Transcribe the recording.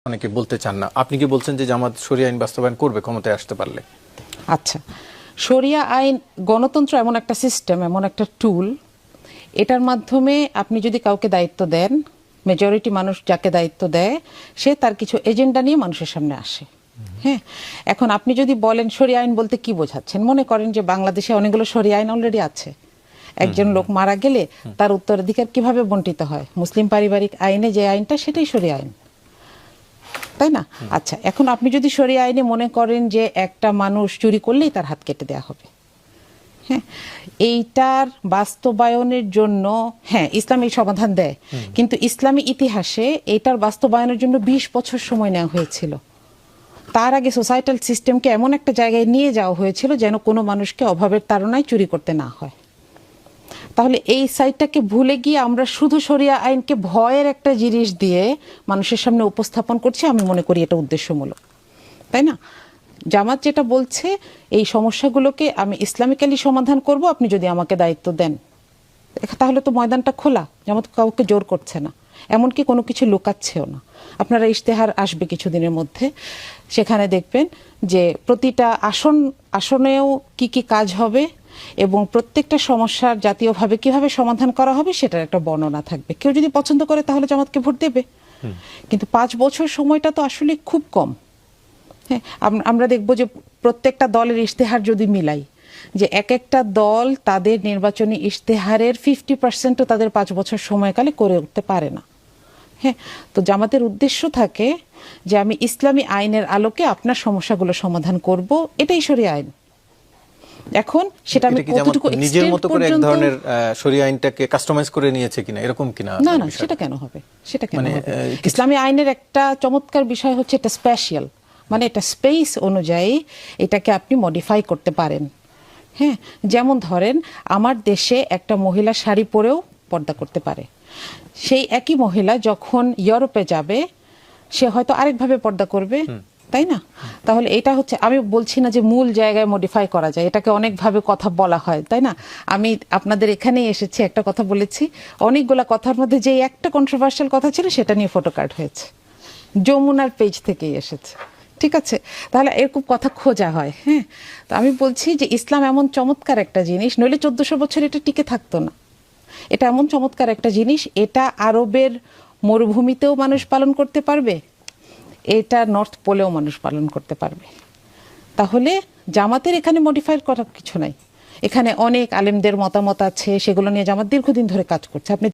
অনেকে বলতে চান না, আপনি কি বলছেন যে জামাত শরিয়া আইন বাস্তবায়ন করবে ক্ষমতায় আসতে পারলে? আচ্ছা, শরিয়া আইন গণতন্ত্র এমন একটা সিস্টেম, এমন একটা টুল, এটার মাধ্যমে আপনি যদি কাউকে দায়িত্ব দেন, মেজরিটি মানুষ যাকে দায়িত্ব দেয় সে তার কিছু এজেন্ডা নিয়ে মানুষের সামনে আসে। হ্যাঁ, এখন আপনি যদি বলেন শরিয়া আইন বলতে কি বোঝাচ্ছেন, মনে করেন যে বাংলাদেশে অনেকগুলো শরিয়া আইন অলরেডি আছে। একজন লোক মারা গেলে তার উত্তরাধিকার কিভাবে বন্টিত হয়, মুসলিম পারিবারিক আইনে যে আইনটা সেটাই শরিয়া আইন, তাই না? আচ্ছা, এখন আপনি যদি শরিয়া আইনে মনে করেন যে একটা মানুষ চুরি করলেই তার হাত কেটে দেওয়া হবে, হ্যাঁ, এইটার বাস্তবায়নের জন্য হ্যাঁ ইসলাম এই সমাধান দেয়, কিন্তু ইসলামী ইতিহাসে এইটার বাস্তবায়নের জন্য 20 বছর সময় নেওয়া হয়েছিল। তার আগে সোসাইটাল সিস্টেমকে এমন একটা জায়গায় নিয়ে যাওয়া হয়েছিল যেন কোনো মানুষকে অভাবের তাড়নায় চুরি করতে না হয়। তাহলে এই সাইডটাকে ভুলে গিয়ে আমরা শুধু শরিয়া আইনকে ভয়ের একটা জিনিস দিয়ে মানুষের সামনে উপস্থাপন করছি, আমি মনে করি এটা উদ্দেশ্যমূলক, তাই না? জামাত যেটা বলছে, এই সমস্যাগুলোকে আমি ইসলামিক্যালি সমাধান করব আপনি যদি আমাকে দায়িত্ব দেন, তাহলে তো ময়দানটা খোলা, জামাত কাউকে জোর করছে না, এমনকি কোনো কিছু লুকাচ্ছেও না। আপনারা ইশতেহার আসবে কিছুদিনের মধ্যে, সেখানে দেখবেন যে প্রতিটা আসনেও কি কি কাজ হবে এবং প্রত্যেকটা সমস্যার জাতীয়ভাবে কিভাবে সমাধান করা হবে সেটার একটা বর্ণনা থাকবে। কেউ যদি পছন্দ করে তাহলে জামাতকে ভোট দেবে, কিন্তু 5 বছর সময়টা তো আসলে খুব কম। হ্যাঁ, আমরা দেখব যে প্রত্যেকটা দলের ইশতেহার যদি মিলাই, যে এক একটা দল তাদের নির্বাচনী ইশতেহারের 50%ও তাদের 5 বছর সময়কালে করে উঠতে পারে না। হ্যাঁ, তো জামাতের উদ্দেশ্য থাকে যে আমি ইসলামী আইনের আলোকে আপনার সমস্যাগুলো সমাধান করব, এটাই শরিয়া আইন। এখন সেটা আমি কতটুকু নিজের মতো করে এক ধরনের শরিয়া আইনটাকে কাস্টমাইজ করে নিয়েছে কিনা, এরকম কিনা? না না, সেটা কেন হবে, সেটা কেন হবে? ইসলামী আইনের একটা চমৎকার বিষয় হচ্ছে এটা স্পেশাল, মানে এটা স্পেস অনুযায়ী এটাকে আপনি মডিফাই করতে পারেন। হ্যাঁ, যেমন ধরেন আমার দেশে একটা মহিলা শাড়ি পরেও পর্দা করতে পারে, সেই একই মহিলা যখন ইউরোপে যাবে সে হয়তো আরেকভাবে পর্দা করবে, তাই না? তাহলে এটা হচ্ছে, আমি বলছি না যে মূল জায়গায় মডিফাই করা যায়, এটাকে অনেকভাবে কথা বলা হয়, তাই না? আমি আপনাদের এখানেই এসেছি, একটা কথা বলেছি, অনেকগুলা কথার মধ্যে যে একটা কন্ট্রোভার্সিয়াল কথা ছিল সেটা নিয়ে ফটো কার্ড হয়েছে, যমুনার পেজ থেকেই এসেছে, ঠিক আছে? তাহলে এরকম কথা খোঁজা হয়। হ্যাঁ, তো আমি বলছি যে ইসলাম এমন চমৎকার একটা জিনিস, নইলে 1400 বছর এটা টিকে থাকতো না। এটা এমন চমৎকার একটা জিনিস, এটা আরবের মরুভূমিতেও মানুষ পালন করতে পারবে, এটা নর্থ পোলেও মানুষ পালন করতে পারবে। তাহলে জামাতের এখানে মডিফাই করার কিছু নাই, এখানে অনেক আলেমদের মতামত আছে, সেগুলো নিয়ে জামাত দীর্ঘদিন ধরে কাজ করছে। আপনি